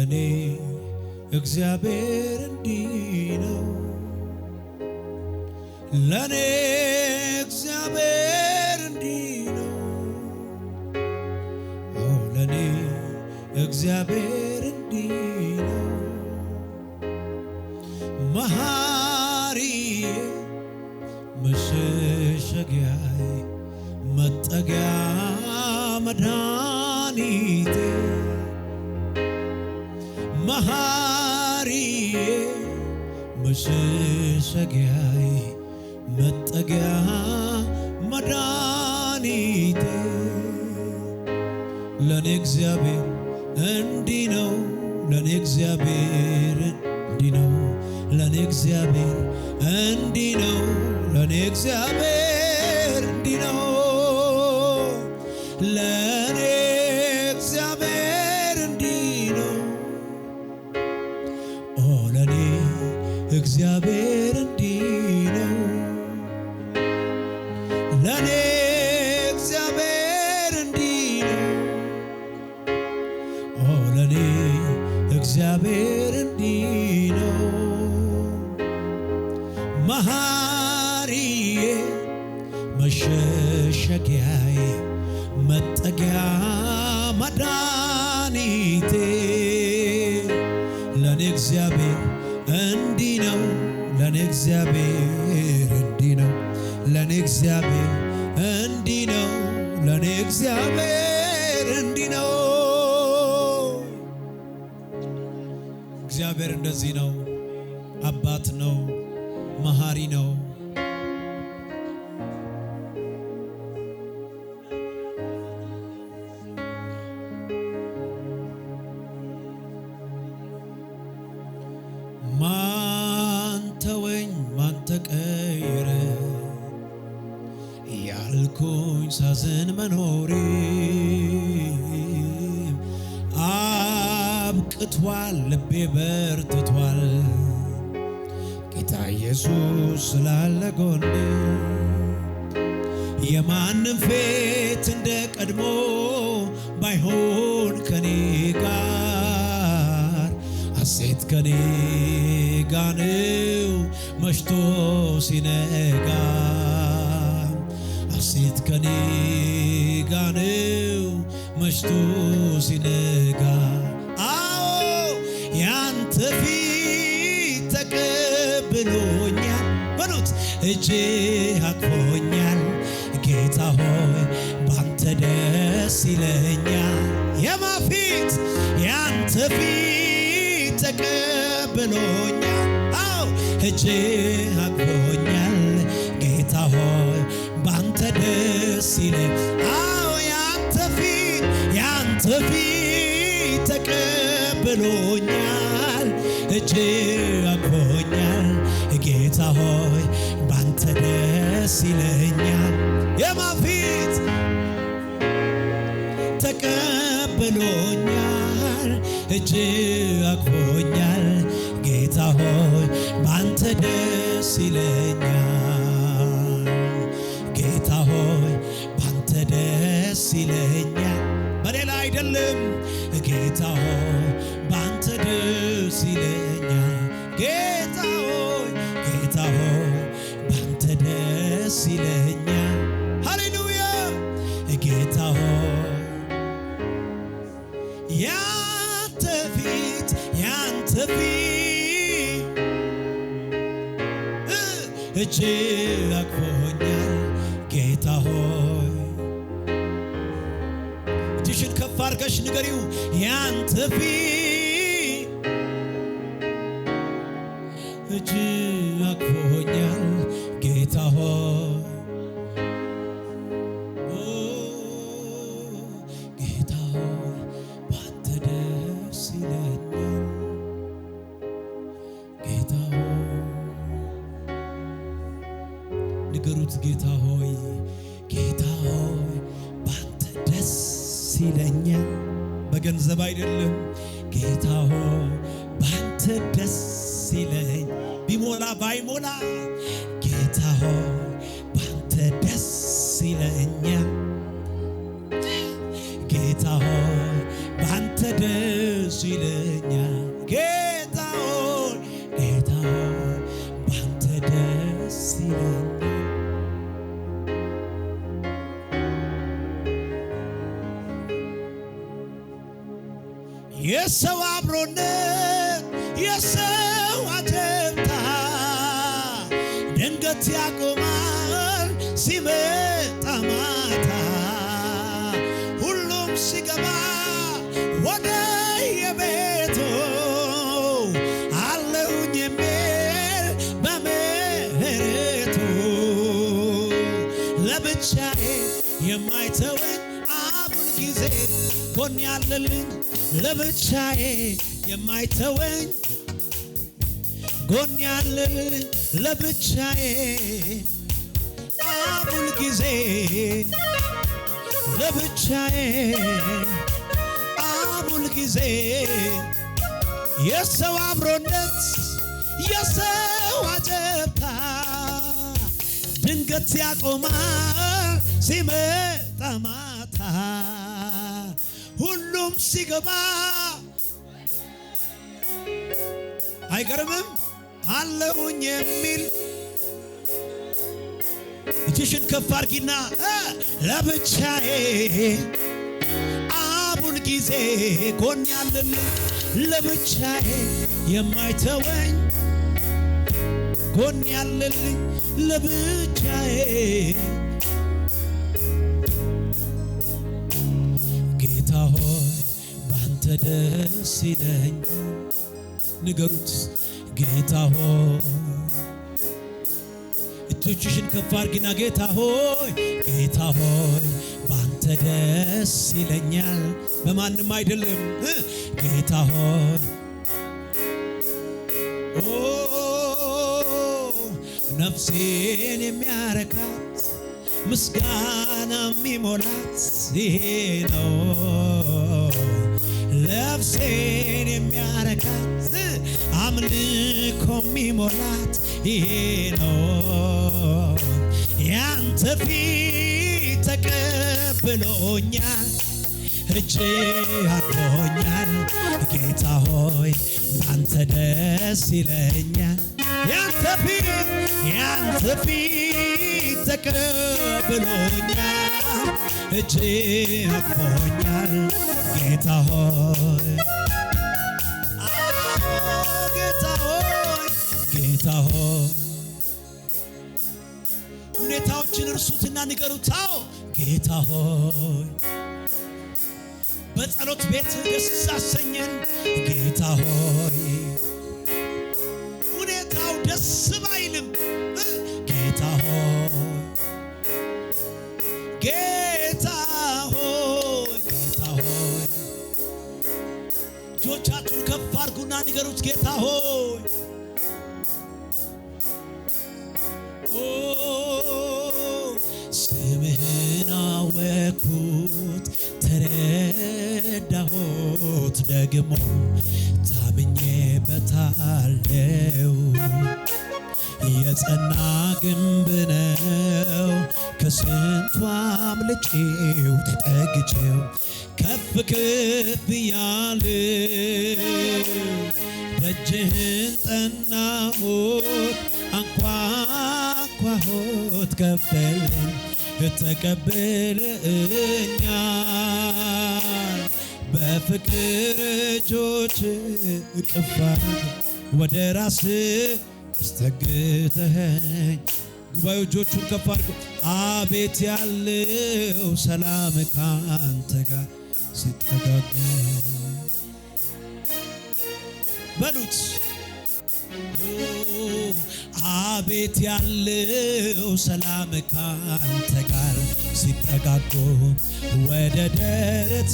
ለኔ እግዚአብሔር እንዲህ ነው። ለኔ እግዚአብሔር እንዲህ ነው። ለኔ እግዚአብሔር እንዲህ ነው። መሐሪዬ መሸሸጊያዬ መጠጊያ መድኃኒቴ መሐሪዬ መሸሸጊያዬ መጠጊያ መድኃኒቴ ለኔ እግዚአብሔር እንዲህ ነው። ለኔ እግዚአብሔር እንዲህ ነው። ለኔ እግዚአብሔር እንዲህ ነው። ለኔ እግዚአብሔር እንዲህ ነው። ለኔ እግዚአብሔር እንዲህ ነው። ለኔ እግዚአብሔር እንዲህ ነው። ለኔ እግዚአብሔር እንዲህ ነው። ለኔ እግዚአብሔር እንዲህ ነው። መሐሪዬ መሸሸጊያዬ መጠጊያ መድኃኒቴ ለኔ እግዚአብሔር እንዲህ ነው። ለኔ እግዚአብሔር እንዲህ ነው። ለኔ እግዚአብሔር እንዲህ ነው። ለኔ እግዚአብሔር እንዲህ ነው። እግዚአብሔር እንደዚህ ነው። አባት ነው። መሐሪ ነው። ማን ተወኝ ማን ተቀየረ ያልኩኝ ሳዝን መኖሬ አብቅቷል። ልቤ በርትቷል። ጌታ ኢየሱስ ስላለ ጎኔ የማንም ፊት እንደ ቀድሞ ባይሆን ከኔ ጋር ሐሴት ከኔ ጋር ነው መሽቶ ሲነጋ ሐሴት ከኔ ጋር ነው መሽቶ ሲነጋ ያንተ ፊት ተቀብሎኛል በሉት እጅ አቅፎኛል። ጌታ ሆይ ባንተ ደስ ይለኛል። የማፊት ያንተ ፊት ተቀብሎኛል። እጅ አቅፎኛል። ጌታ ሆይ ባንተ ደስ ይለኛል። ያንተ ፊት ተቀብሎኛል። እጅ አቅፎኛል። ጌታ ሆይ ባንተ ደስ ይለኛል። የማፊት ተቀብሎኛል። እጅ አቅፎኛል። ጌታ ሆይ ባንተ ደስ ይለኛል። ጌታ ሆይ ባንተ ደስ ይለኛል። በሌላ አይደለም። ጌታ ሆይ ባንተ ደስ ይለኛል። ጌታ ሆይ ባንተ ደስ ይለኛል። ሃሌሉያ። ጌታ ሆይ ያንተ ፊት እጅ አቅፎኛል። ጌታ ሆይ እጅሽን ከፍ አድርገሽ ንገሪው። ያንተ ፊት እጅ አቅፎኛል። ጌታ ሆይ ጌታ ሆይ ባንተ ደስ ይለኛል። ጌታ ሆይ ንገሩት። ጌታ ሆይ ባንተ ደስ ይለኛል። በገንዘብ አይደለም። ጌታ ሆይ ባንተ ደስ ይለኝ ቢሞላ ባይሞላ ጌታ ሆይ ባንተ ደስ ይለኛል። ጌታ ሆይ ባንተ ደስ ይለኛል። የሰው አብሮነት የሰው አጀብታ ድንገት ያቆማል ሲመጣ ማታ ሁሉም ሲገባ ወደ የቤቱ አለሁኝ የሚል በምህረቱ ለብቻዬ የማይተወኝ አቡን ጊዜ ጎን ያለልኝ ለብቻዬ የማይተወኝ ጎን ያለልኝ ለብቻዬ አቡን ጊዜ ለብቻዬ አቡን ጊዜ የሰው አብሮነት የሰው አጀብታ ድንገት ያቆማል ሲመጣ ማታ ሁሉም ሲገባ አይገርምም አለሁኝ የሚል እጅሽን ከፍ አድርጊና ለብቻዬ አቡን ጊዜ ጎን ያለልኝ ለብቻዬ የማይተወኝ ጎን ያለልኝ ለብቻዬ ጌታ ሆይ ባንተ ደስ ይለኝ ንገሩት ጌታ ሆይ እጆችሽን ከፍ አድርጊና ጌታ ሆይ ባንተ ደስ ይለኛል በማንም አይደለም ጌታ ሆይ ነፍሴን የሚያረካት ምስጋና የሚሞላት ይሄ ነው ነፍሴን የሚያረካት አምልኮ የሚሞላት ይሄ ነው ያንተ ፊት ተቀብሎኛል እጅ አድሮኛል ጌታ ሆይ ባንተ ደስ ይለኛል ያንተ ፊት ተቀብሎኛል እጅ አድሮኛል ጌታ ሆይ ጌታ ሆይ ሁኔታዎችን እርሱትና ንገሩት ጌታ ሆይ በጸሎት ቤት ደስ አሰኘን ጌታ ሆይ ሁኔታው ደስ ባይልም ጌታ ሆይ ጌታ ሆይ እጆቻችሁን ከፍ አድርጉና ንገሩት ጌታ ሆይ ስምህን አወቅኩት ተረዳሁት ደግሞ ታምኜበታለሁ የጸና ግንብ ነው ከስንቱ አምልጬው ተጠግቼው ከፍ ከፍ ያለው ደጅህን ጠናሁት አንኳኳሁት ከፈለኝ ተቀበለኛል በፍቅር እጆች እቅፍ ወደ ራስህ አስጠግተኸኝ ጉባኤው እጆቹን ከፍ አድርጎ አቤት ያለው ሰላም ካንተ ጋር ሲጠጋጋ በሉት አቤት ያለው ሰላም ካንተ ጋር ሲጠጋጉ ወደ ደረት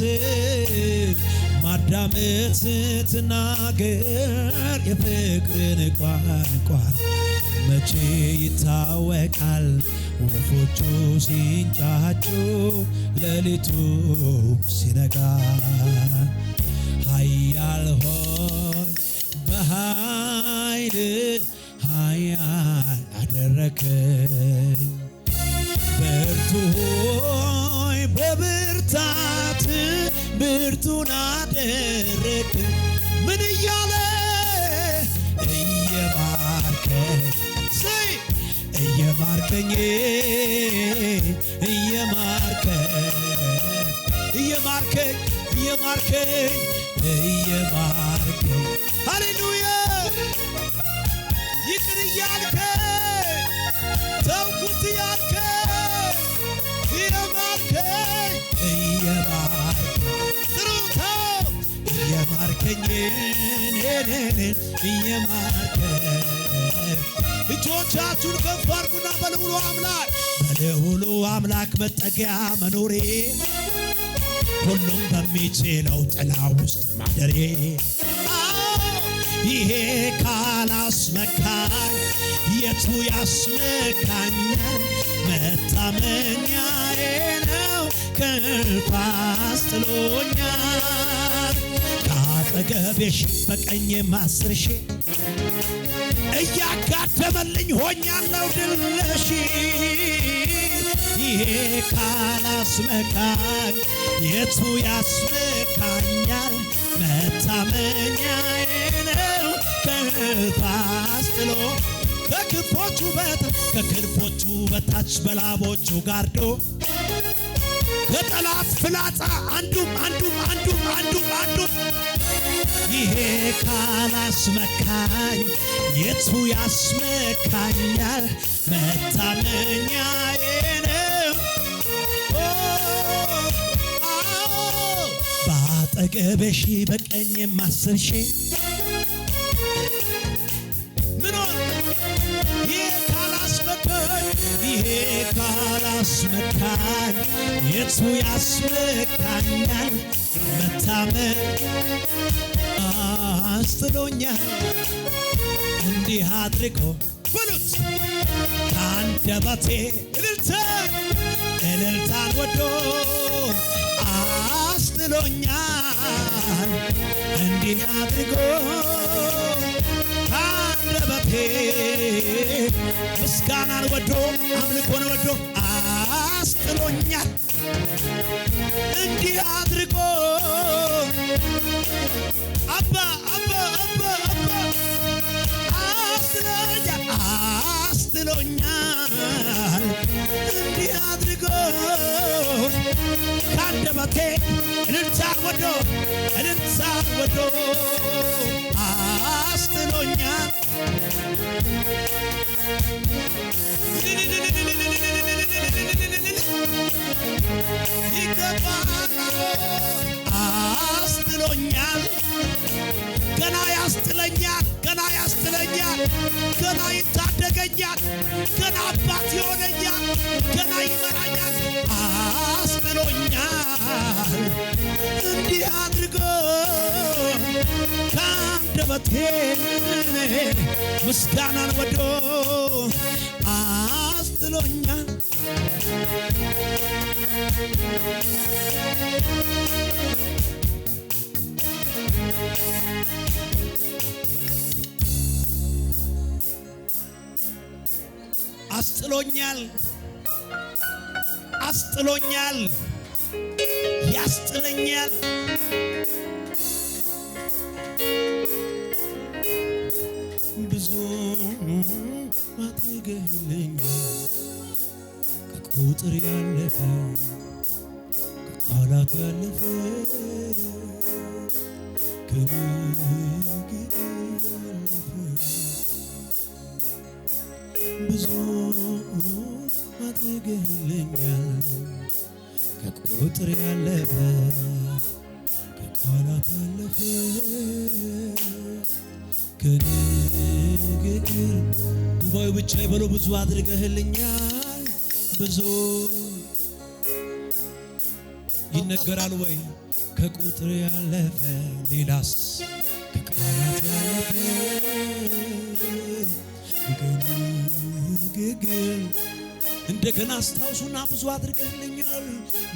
ማዳመጥ ስትናገር የፍቅርን ቋንቋ መቼ ይታወቃል ወፎቹ ሲንጫጩ ሌሊቱ ሲነጋ ኃያል ሆይ በኃይል ኃያል አደረከኝ ብርቱ ሆይ በብርታት ብርቱን አደረክ ምን እያለ እየማርከኝ እየማርከኝ ሃሌሉያ ይቅር እያልከኝ ተውኩት እያልከኝ እየማርከኝ እየማርከኝ እጆቻችሁን ከፍ አድርጉና በልዑሉ አምላክ መጠጊያ መኖሬ ሁሉም በሚችለው ጥላ ውስጥ ማደሬ ይሄ ካላስመካኝ የቱ ያስመካኛል? መታመኛዬ ነው ከእልፍ አስጥሎኛል። ከአጠገቤ ሺህ በቀኜም 10 ሺህ እያጋደመልኝ ሆኛለሁ ድል ነሽ። ይሄ ካላስመካኝ የቱ ያስመካኛል? መታመኛዬ ነው ከእልፍ አስጥሎ ከክንፎቹ በታች በላቦቹ ጋርዶ ከጠላት ፍላጻ አንዱም ይሄ ካላስመካኝ የቱ ያስመካኛል? መታመኛዬ ነው። በአጠገቤ ሺህ በቀኜም 10 ሺህ ይሄ ካላስመካኝ የቱ ያስመካኛል? መታመን አስጥሎኛል። እንዲህ አድርጎ በሉት ከአንደበቴ እልልታን ወዶ አስጥሎኛል። እንዲህ አድርጎ ከአንደበቴ ምስጋናን ወዶ አምልኮን ወዶ አስጥሎኛል። እንዲህ አድርጎ አባ አስጥሎኛል። እንዲህ አድርጎ ከአንደበቴ እልልታን ወዶ አስጥሎኛል። ይገባል አስጥሎኛል። ገና ያስጥለኛል፣ ገና ይታደገኛል፣ ገና አባት ይሆነኛል፣ ገና ይመራኛል። አስጥሎኛል። እንዲህ አድርጎ ከአንደበቴ ምስጋናን ወዶ አስጥሎኛል። አስጥሎኛል፣ ያስጥለኛል። ብዙ አድርገህልኛል ከቁጥር ያለፈ ከቃላት ያለፈ ከንግግር ያለፈ ብዙ አድርገህልኛል ከቁጥር ያለፈ ከቃላት ያለፈ ከንግግር ጉባኤው ብቻ ይበሉ። ብዙ አድርገህልኛል። ብዙ ይነገራል ወይ? ከቁጥር ያለፈ ሌላስ? ከቃላት ያለፈ ከንግግር እንደገና አስታውሱና ብዙ አድርገህልኛል።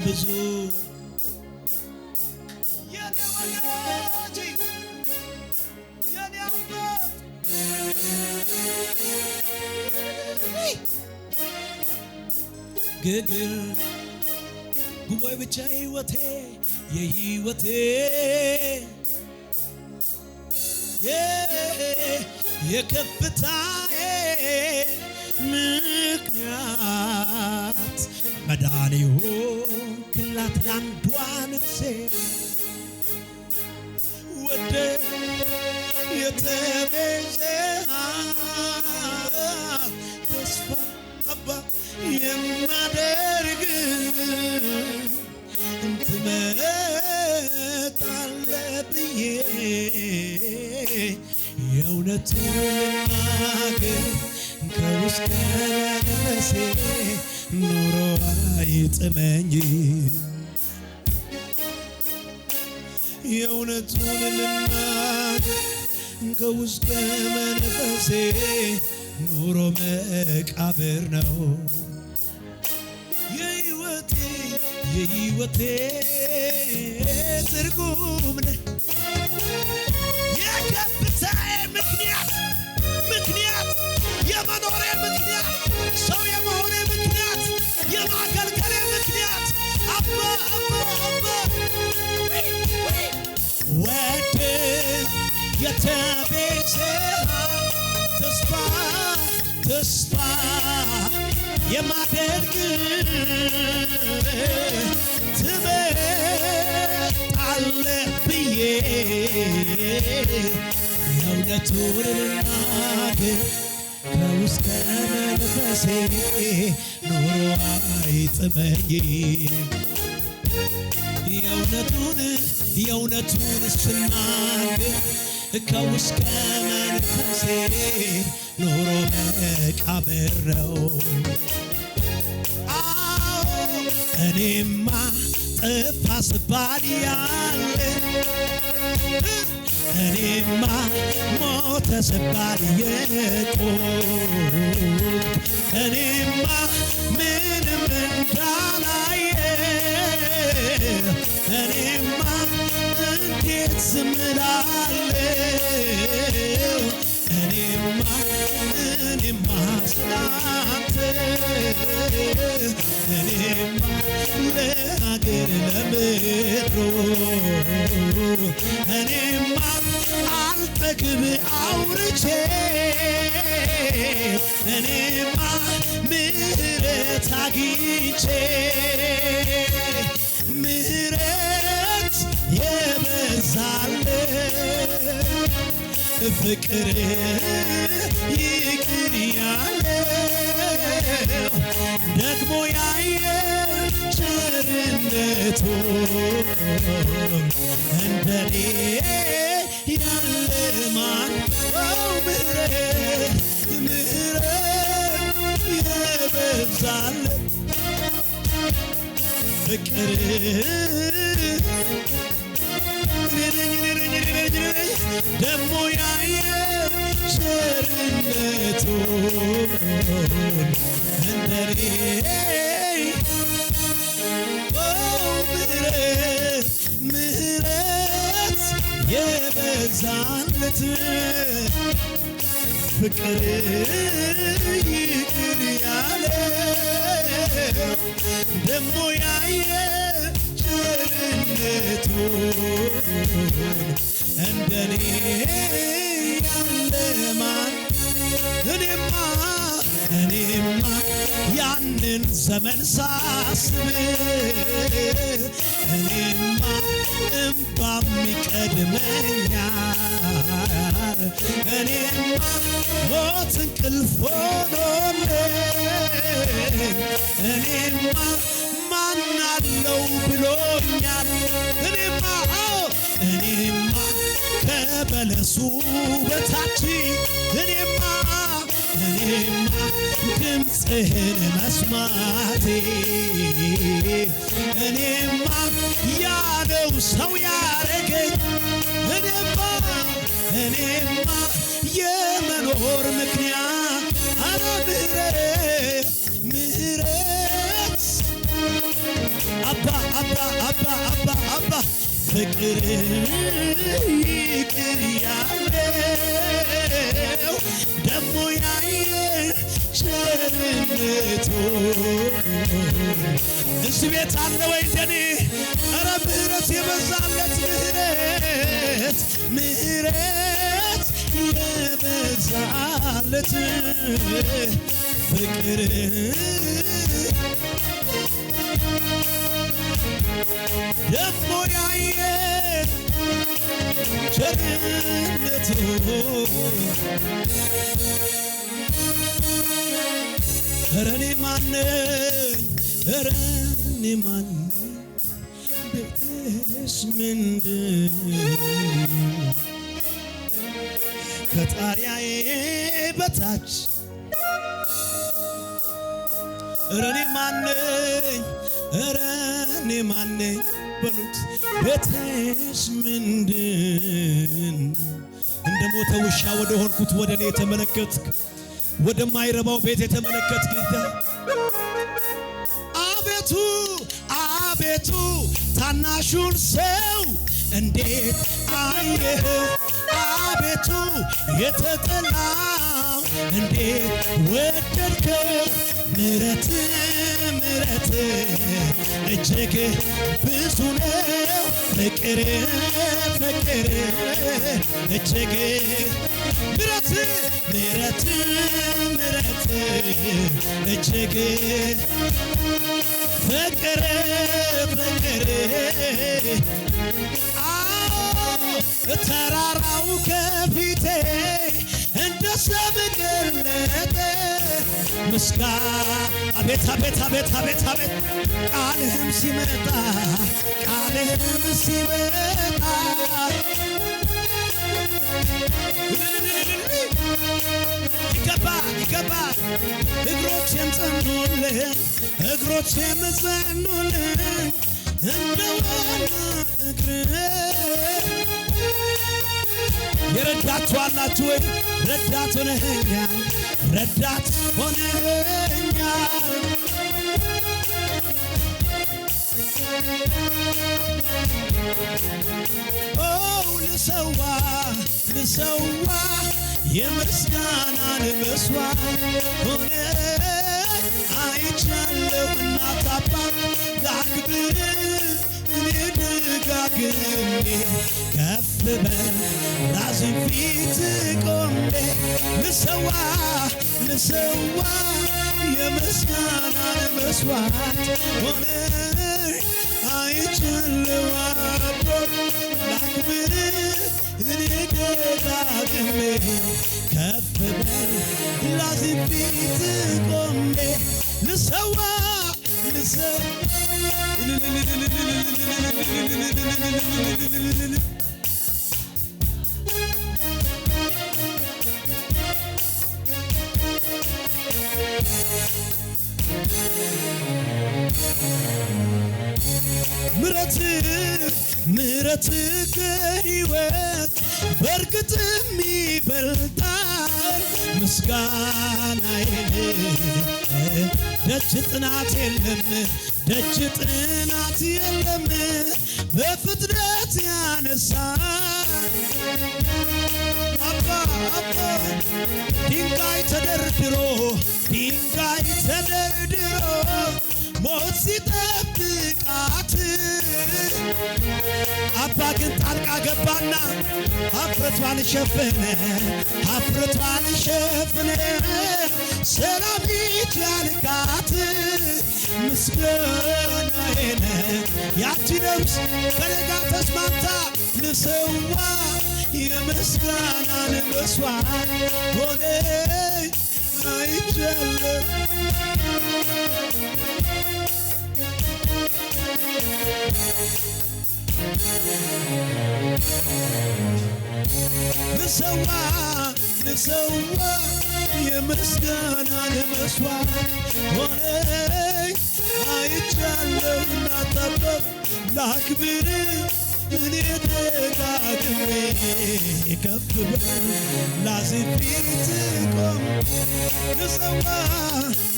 ብዙ የኔ ወዳጅ የኔ አባት ግግር ጉባኤ ብቻ የህይወቴ የከፍታዬ ምክንያት መዳን ሆንክላት ለአንዷ ነፍሴ ወደ የተቤዠህ ተስፋ አባ የማደርግ ትመጣለህ ብዬ የእውነቱን ልናገር ከውስጥ ከመንፈሴ ኑሮ አይጥመኝም የእውነቱን ልናገር ከውስጥ ከመንፈሴ ኑሮ መቃብር ነው የሕይወቴ ትርጉም ነህ የከፍታዬ ምክንያት የመኖሬ ምክንያት ሰው የመሆኔ ምክንያት የማገልገሌ ምክንያት አባ ወደ የተቤዠህ ተስፋ የማደርግ ትመጣለህ ብዬ የእውነቱን ልናገር ከውስጥ ከመንፈሴ ኑሮ አይጥመኝም የእውነቱን ስናገር ከውስጥ ከመንፈሴ ኑሮ መቃብር ነው እኔማ ጠፋ ስባል ያለ እኔማ ሞተ ስባል የቆም እኔማ ምንም እንዳላየ እኔማ እንዴት ዝም እላለሁ እኔማ ስላንተ እኔማ ለአገር ለምድሩ እኔማ አልጠግብ አውርቼ እኔማ ምሕረት አግኝቼ ምሕረት የበዛለት ፍቅር ይቅር ያለው ደግሞ ያየ ቸርነቱ እንደኔ ያለ ማን ምሕረት የበዛለት ፍቅር ደግሞ ያየ ቸርነቱን እንደኔ ምሕረት የበዛለት ፍቅር ይቅር ያለው ደግሞ ያየ ቸርነቱን እንደኔ ያለ ማን እኔማ ያንን ዘመን ሳስብ እኔማ እምባም ይቀድመኛል እኔማ ሞት እንቅልፍ ሆኖልኝ እኔማ ማን አለው ብሎኛል እኔማ ከበለሱ በታች እኔማ ድምፅህን መስማቴ እኔማ ያለው ሰው ያረገኝ እኔማ የመኖር ምክንያት አረ ምሕረት አባ ፍቅር ይቅር ያለው ደግሞ ያየ ቸርነቱ እዚህ ቤት አለ ወይ እንደኔ ኧረ ምሕረት የበዛለት ምሕረት የበዛለት ፍቅር ደግሞ ያየ ቸርነቱ ኧረ እኔ ማነኝ ኧረ እኔ ማነኝ ቤቴስ ምንድን ከጣሪያዬ በታች ኧረ እኔ ማነኝ ኧረ እኔ ማነኝ በሉት ቤቴስ ምንድን እንደ ሞተ ውሻ ወደ ሆንኩት ወደ እኔ የተመለከትክ ወደማይረባው ቤት የተመለከትክ ጌታ አቤቱ አቤቱ ታናሹን ሰው እንዴት አየህ አቤቱ የተጠላው እንዴት ወደድከው ምሕረት ምሕረት እጅግ ብዙ ነው ፍቅር ፍቅር እጅግ ምሕረት ምሕረት ምሕረት እጅግ ፍቅር ፍቅር ተራራው ከፊቴ እንደ ሰም ገለጠ ምስጋና አቤት አቤት አቤት አቤት አቤት ቃልህም ሲመጣ ቃልህም ሲመጣ ይገባል ይገባል እግሮቼም ጸኑልኝ እግሮቼም ጸኑልኝ እንደ ዋና እግር የረዳችሁ አላችሁ ወይ? ረዳት ሆነኸኛል ረዳት ሆነኸኛል ልሰዋ ልሰዋ የምስጋናን መስዋዕት ሆነ አይቻለሁ እናት አባት ላክብር እኔ ደጋግሜ ከፍ በል ራሴን ፊት ቆሜ ልሰዋ ልሰዋ የምስጋናን መስዋዕት ሆነ አይቻለሁ አቦ ላክብር እኔ ደጋግሜ ከፍ በል ራሴን ፊት ቆሜ ልሰዋ ልሰዋ ምሕረት ምሕረት ከሕይወት በእርግጥም ይበልጣል ምስጋናዬን ደጅ ጥናት የለም ደጅ ጥናት የለም በፍጥነት ያነሳል አባ አባ ድንጋይ ተደርድሮ ሞት ሲጠብቃት አባ ግን ጣልቃ ገባና ኀፍረቷን ሸፈነ ኀፍረቷን ሸፈነ ሰላም ይቻልካት ምስጋናዬን ያቺ ነፍስ ከነጋ ተስማምታ ልሰዋ የምስጋናን መስዋዕት ሆነ አይቻለሁ ልሰዋ ልሰዋ የምስጋናን መስዋዕት ሆነ አይቻለሁ እናት አባት ላክብር እኔ ደጋግሜ ከፍ በል ላዝን ፊት ቆም ልሰዋ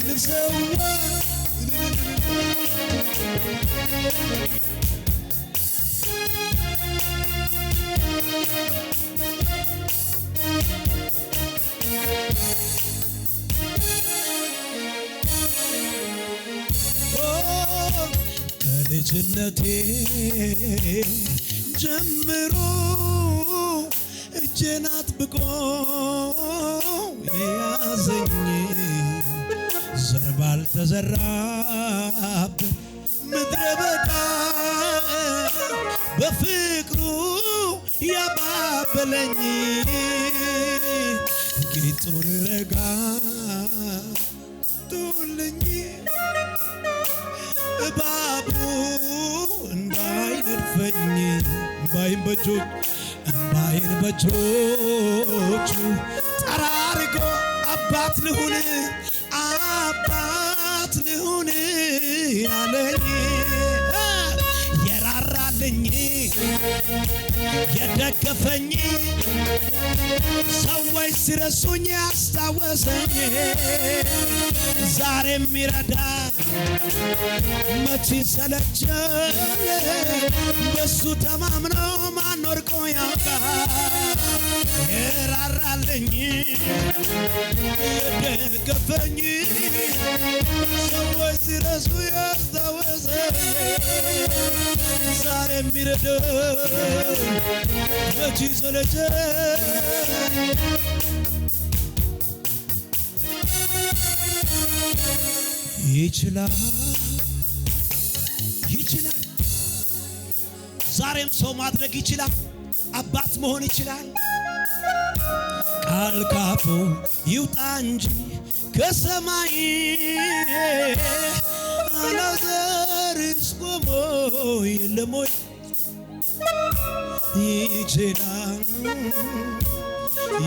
ልሰዋ ከልጅነቴ ጀምሮ እጄን አጥብቆ የያዘኝ ዘር ባልተዘራበት ምድረ በዳ በፍቅሩ ያባበለኝ ጌጡን ረጋ ጡልኝ እባቡ እንዳይነድፈኝ እምባይን በእጆቹ ጠራርጎ አባት ልሁን ያለኝ የራራልኝ የደገፈኝ ሰዎች ሲረሱኝ ያስታወሰኝ ዛሬም ይረዳ መቼ ሰለቸኝ በሱ ተማምኖ ማን ወድቆ ያውቃል የራራልኝ የደገፈኝ ሰዎች ሲረሱ ያስታወሰኝ ዛሬም ይረዳ መቼ ሰለቸኝ ይችላል ዛሬም ሰው ማድረግ ይችላል አባት መሆን ይችላል ቃል ካፉ ይውጣ እንጂ ከሰማይ አላዛርስ ቆሞ የለም ወይ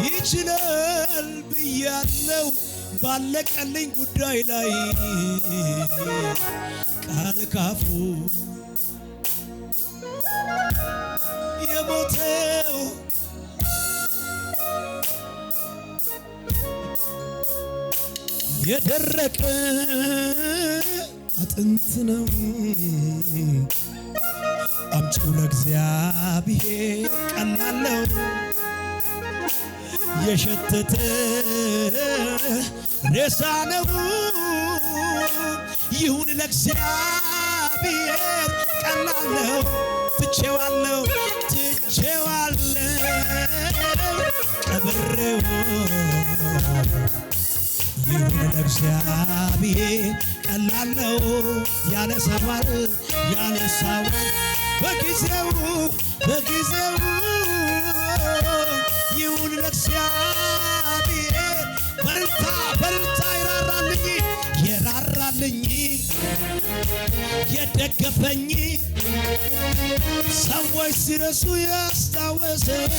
ይችላል ብያለው ባለቀልኝ ጉዳይ ላይ ቃል ካፉ የሞተው የደረቀ አጥንት ነው አምጪው ለእግዚአብሔር ቀላል ነው የሸተተ ሬሳ ነው ይሁን ለእግዚአብሔር ቀላል ነው ትቼዋለሁ ቀብሬው ይሁን ለእግዚአብሔር ቀላል ነው ያነሳዋል በጊዜው ይሁን ለእግዚአብሔር በርታ የራራልኝ የደገፈኝ ሰዎች ሲረሱ ያስታወሰኝ